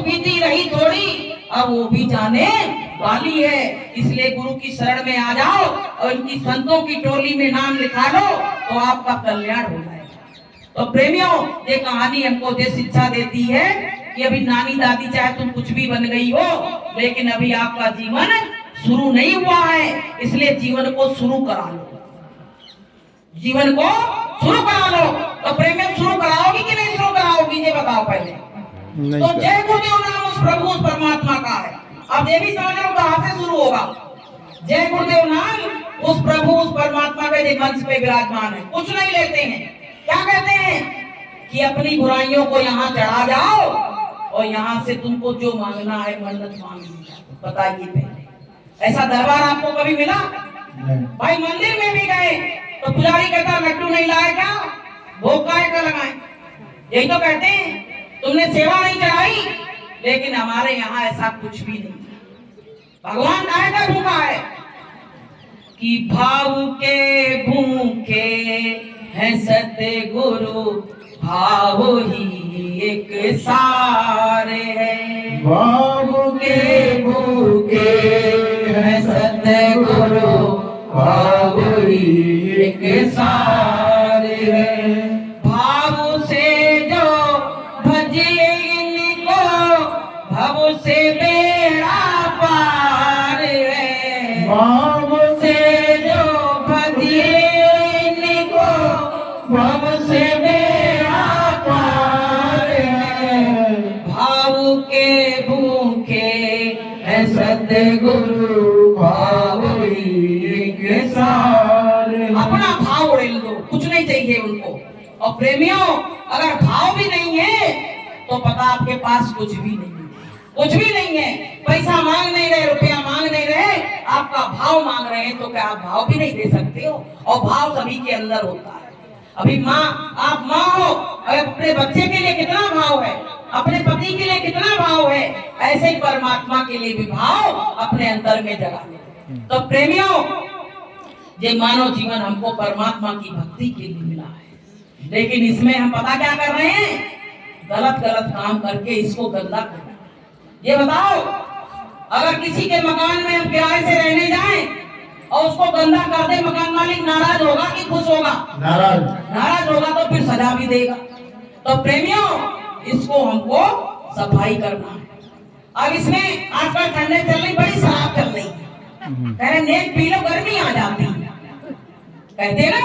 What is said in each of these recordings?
बीती रही थोड़ी, अब वो भी जाने वाली है। इसलिए गुरु की शरण में आ जाओ और इनकी संतों की टोली में नाम लिखा लो तो आपका कल्याण हो जाएगा। तो प्रेमियों, ये कहानी हमको ये शिक्षा देती है कि अभी नानी दादी चाहे तुम कुछ भी बन गई हो, लेकिन अभी आपका जीवन शुरू नहीं हुआ है। इसलिए जीवन को शुरू करा लो, जीवन को शुरू करा लो। तो प्रेमियों, शुरू कराओगी कि नहीं शुरू कराओगी, ये बताओ पहले। तो जय गुरुदेव नाम उस प्रभु उस परमात्मा का है। अब ये भी समझ लो कहां से शुरू होगा। जय गुरुदेव नाम उस प्रभु उस परमात्मा के मंच पे विराजमान है। कुछ नहीं लेते हैं, क्या कहते हैं कि अपनी बुराइयों को यहाँ चढ़ा जाओ और यहाँ से तुमको जो मांगना है मन्नत मांग लीजिए। बताइए पहले, ऐसा दरबार आपको कभी मिला? भाई मंदिर में भी गए तो पुजारी कहता लड्डू नहीं लाए क्या, भोग का लगाए, यही तो कहते हैं। तुमने सेवा नहीं चढ़ाई, लेकिन हमारे यहाँ ऐसा कुछ भी नहीं। भगवान का भूखा है कि भाव के भूखे है सतगुरु, भाव ही एक सारे है। भाव के भूखे है सतगुरु, भाव ही एक सारे है। भाव से जो भजे इनको, भव से बेड़ा पार है। भाव से जो भजे इनको, भव से बेड़ा पार है। भाव के भूखे है सतगुरु, भाव ही के सार है। अपना भाव उड़ेल दो, कुछ नहीं चाहिए उनको। और प्रेमियों, अगर भाव भी नहीं है तो पता आपके पास कुछ भी नहीं है, कुछ भी नहीं है। पैसा मांग नहीं रहे, रुपया मांग नहीं रहे, आपका भाव मांग रहे हैं, तो क्या आप भाव भी नहीं दे सकते हो? और भाव सभी के अंदर होता है। अभी माँ, आप माँ हो, अपने बच्चे के लिए कितना भाव है, अपने पति के लिए कितना भाव है, ऐसे ही परमात्मा के लिए भी भाव अपने अंदर में जगा ले। तो प्रेमियों, ये मानव जीवन हमको परमात्मा की भक्ति के लिए मिला है, लेकिन इसमें हम पता क्या कर रहे हैं, गलत गलत काम करके इसको गंदा कर रहे हैं। ये बताओ, अगर किसी के मकान में हम किराए से रहने जाएं और उसको गंदा कर दे, मकान मालिक नाराज होगा कि खुश होगा? नाराज। नाराज होगा, तो फिर सजा भी देगा। तो प्रेमियों, इसको हमको सफाई करना है। अब इसमें आजकल ठंडे चल रही, बड़ी शराब चल रही है, कह रहे नेक पी लो गर्मी आ जाती है, कहते ना,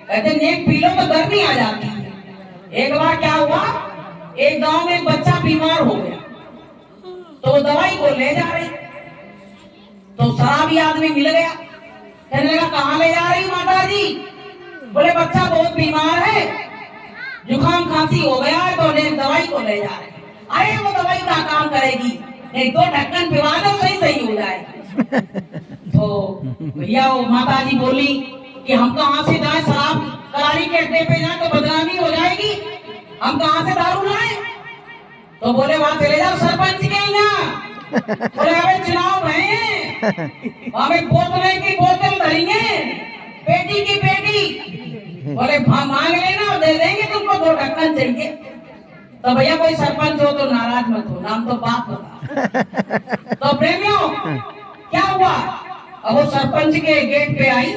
कहते नेक पी लो तो गर्मी आ जाती है। एक बार क्या हुआ, एक गांव में एक बच्चा बीमार हो गया, तो वो दवाई को ले जा रही, तो शराबी आदमी मिल गया, कहने लगा कहाँ ले जा रही माता जी? बोले बच्चा बहुत बीमार है, जुकाम खांसी हो गया है, तो दवाई को ले जा रहे। अरे वो दवाई का काम करेगी, एक दो ढक्कन पिवा दो, सही हो जाएगा। तो भैया वो माता जी बोली कि हम कहाँ से जाए, शराब करारी के अड्डे पे जाए तो बदनामी हो जाएगी, हम कहाँ से दारू लाए? तो बोले वहां चले जाओ सरपंच के यहाँ। बोले अबे चुनाव है, हमें बोतल की बोतल धरेंगे, बेटी की बेटी। बोले मांग लेना और दे देंगे तुमको, 2 ढक्कन चाहिए। तो भैया कोई सरपंच हो तो नाराज मत हो, नाम तो बाप होगा। तो प्रेमियों, क्या हुआ, अब वो सरपंच के गेट पे आई,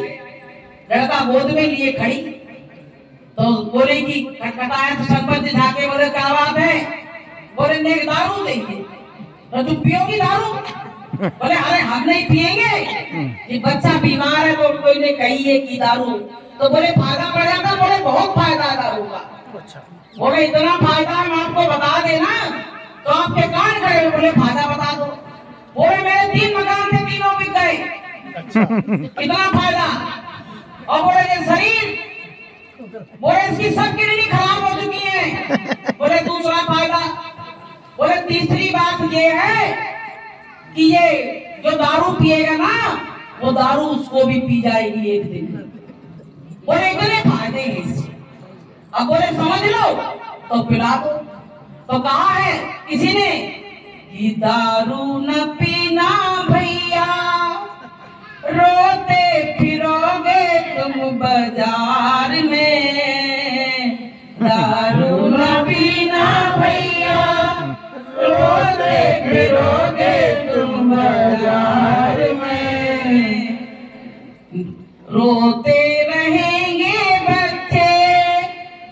लड़का गोद में लिए खड़ी, तो बोले कि खटखटाया, तो सरपंच झाके बोले क्या बात है? बोले नेक दारू चाहिए। तो तुम पियोगी दारू? बोले अरे हम नहीं पिएंगे, ये बच्चा बीमार है तो कोई ने कही है कि दारू। तो बोले फायदा पड़ जाता? बोले बहुत फायदा है दारू का। बोले इतना फायदा हम आपको बता देना तो आपके कान खड़े। बोले फायदा बता दो। बोले मेरे 3 मकान थे, तीनों बिक गए। कितना फायदा? और बोले ये शरीर, बोले इसकी सब किडनी खराब हो चुकी है। बोले दूसरा फायदा? बोले तीसरी बात ये है कि ये जो दारू पिएगा ना, वो दारू उसको भी पी जाएगी एक दिन। बोले इतने फायदे हैं इससे। अब बोले समझ लो तो पिला दो। तो कहा है किसी ने कि दारू न पीना भैया, रोते फिरोगे तुम बाजार में। दारू न पीना भैया, रोते रोते रहेंगे बच्चे,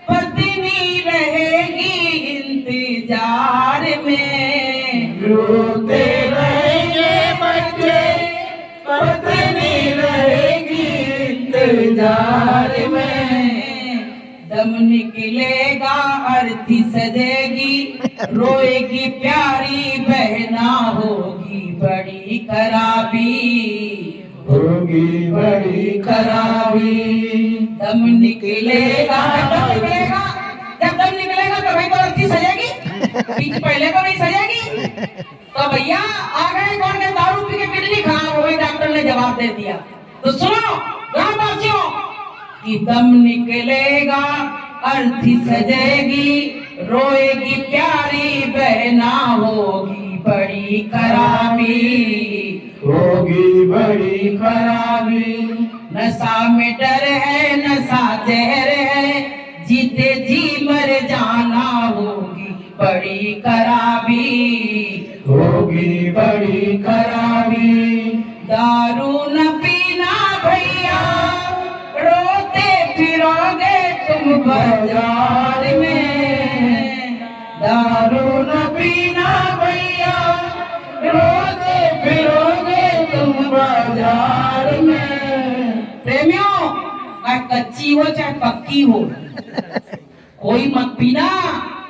पत्नी रहेगी इंतजार में। रोते रहेंगे बच्चे, पत्नी रहेगी इंतजार में। दम निकलेगा अर्थी सजेगी, रोएगी प्यारी बहना, होगी बड़ी खराबी, होगी बड़ी खराबी। दम निकलेगा, दम निकलेगा, जब दम निकलेगा तो भाई तो अर्थी सजेगी, बीच पहले तो नहीं सजेगी। तो भैया आ गए कौन के दारू पी के किडनी खराब हो गई, डॉक्टर ने जवाब दे दिया। तो सुनो ग्रामवासियों कि दम निकलेगा अर्थी सजेगी, रोएगी प्यारी बहना, होगी बड़ी खराबी, होगी बड़ी खराबी। नशा में डर है, नशा जहर है, जीते जी मर जाना, होगी बड़ी खराबी, होगी बड़ी खराबी। दारू न पीना भैया, रोते फिरोगे तुम बाजार में। दारू न पीना भैया, रोते फिरोगे तुम बाजार में। प्रेमियों, चाहे कच्ची हो चाहे पक्की हो, कोई मत पीना,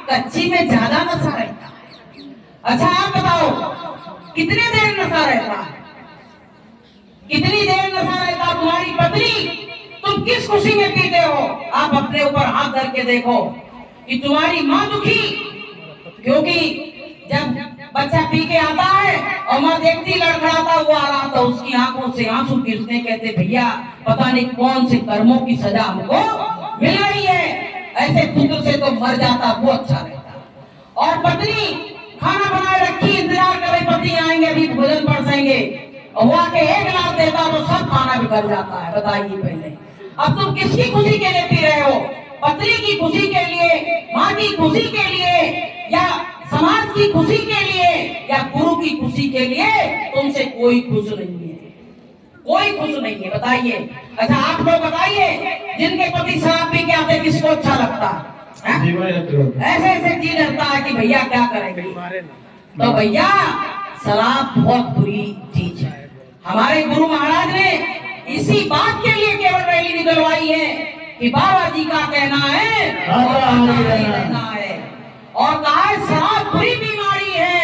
कच्ची में ज्यादा नशा रहता है। अच्छा आप बताओ कितने देर नशा रहता है, कितनी देर नशा रहता तुम्हारी पत्नी, तुम किस खुशी में पीते हो? आप अपने ऊपर हाथ धर के देखो कि तुम्हारी माँ दुखी, क्योंकि जब बच्चा पी के आता है और माँ देखती लड़खड़ाता हुआ आ रहा, तो उसकी आंखों से आंसू गिरते, कहते भैया पता नहीं कौन से कर्मों की सजा हमको मिल रही है, ऐसे पुत्र से तो मर जाता वो अच्छा रहता। और पत्नी खाना बनाए रखी, इंतजार कर रही, पति आएंगे अभी भोजन परसेंगे, और वो आके एक गिलास देता तो सब खाना बिगड़ जाता है। बताइए पहले अब तुम किसकी खुशी के लिए पी रहे हो? पत्नी की खुशी के लिए, माँ की खुशी के लिए, या समाज की खुशी के लिए, या गुरु की खुशी के लिए? तुमसे कोई खुश नहीं है, कोई खुश नहीं है। बताइए। अच्छा आप लोग बताइए, जिनके पति शराब पी के आते किसको अच्छा लगता है? ऐसे ऐसे जी रहता है कि भैया क्या करेंगे। तो भैया शराब बहुत बुरी चीज है। हमारे गुरु महाराज ने इसी बात के लिए केवल रैली निकलवाई है कि बाबा जी का कहना है रहना है, और कहा है शराब बुरी बीमारी है,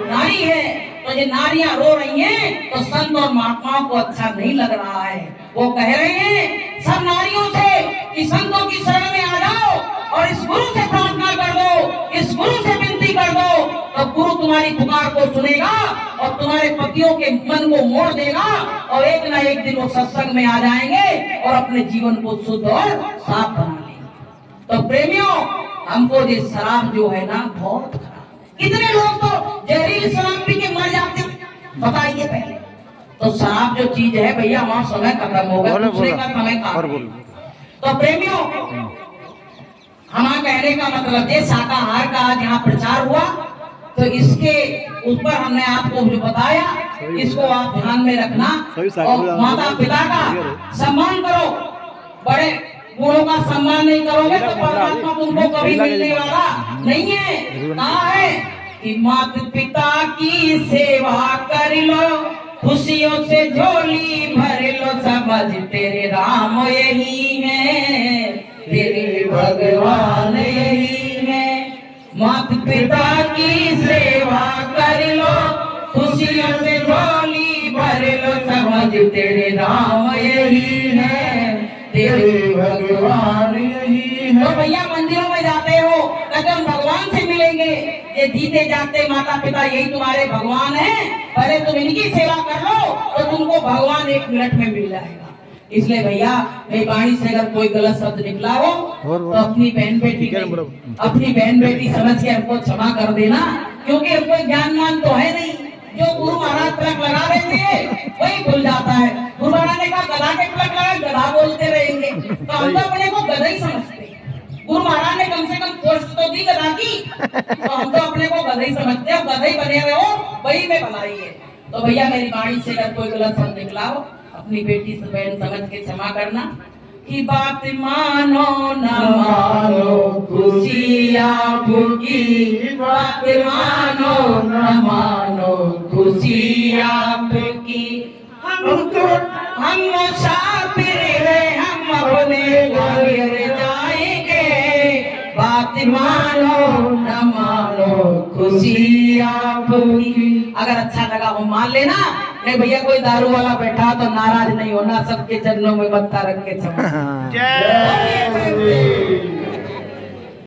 नारी है। तो ये नारियां रो रही हैं तो संत और महात्माओं को अच्छा नहीं लग रहा है। वो कह रहे हैं सब नारियों से कि संतों की शरण में आ जाओ और इस गुरु से प्रार्थना कर दो, इस गुरु से विनती कर दो, तो गुरु तुम्हारी पुकार को सुनेगा और तुम्हारे पतियों के मन को मोड़ देगा, और एक ना एक दिन वो सत्संग में आ जाएंगे और अपने जीवन को शुद्ध और साफ बना लेंगे। तो प्रेमियों, हमको ये शराब जो है ना बहुत खराब, कितने लोग तो जहरीली शराब पी के मर जाते हैं, बताइए पहले। तो शराब जो चीज है भैया, वहाँ समय खत्म होगा, दूसरे का समय कहाँ। तो प्रेमियों, हमारा कहने का मतलब ये शाकाहार का आज यहाँ प्रचार हुआ, तो इसके ऊपर हमने आपको जो बताया, इसको आप ध्यान में रखना, और माता पिता का सम्मान करो। बड़े बूढ़ों का सम्मान नहीं करोगे तो परमात्मा तुमको कभी मिलने वाला नहीं है। कहा है कि माता पिता की सेवा कर लो, खुशियों से झोली भर लो, समझ तेरे राम यही है, तेरे भगवान यही है। माता पिता की सेवा कर लो, खुशियों से झोली भर लो, समझ तेरे राम यही है, तेरे भगवान यही है। तो भैया मंदिरों में जाते हो, कहते हम भगवान से मिलेंगे, ये जीते जाते माता पिता यही तुम्हारे भगवान हैं, पहले तुम इनकी सेवा कर लो तो तुमको भगवान 1 मिनट में मिल जाएगा। इसलिए भैया मेरी वाणी से अगर कोई गलत शब्द निकला हो तो अपनी बहन बेटी समझ के हमको क्षमा कर देना, क्योंकि हमको ज्ञानमान तो है नहीं। जो गुरु महाराज प्लग लगा देते हैं वही भूल जाता है। गुरु महाराज ने कहा गधा के प्लग लगा, गधा बोलते रहेंगे, तो हम तो अपने को गधा ही समझते हैं। गुरु महाराज ने कम से कम पोस्ट तो दी गधा की, तो हम तो अपने को गधा ही समझते हैं, गधा ही बने हुए हो, वही में भलाई है। तो भैया मेरी वाणी से अगर कोई गलत शब्द निकला हो अपनी बेटी से बहन समझ के क्षमा करना कि बात मानो न मानो खुशी आपकी, बात मानो न मानो खुशी आपकी। हम मुसाफिर हैं, हम अपने घर जाएंगे, बात मानो न मानो खुशी आपकी। अगर अच्छा लगा हो मान लेना, नहीं भैया कोई दारू वाला बैठा तो नाराज नहीं होना, सबके चरणों में मत्था रख के क्षमा। जय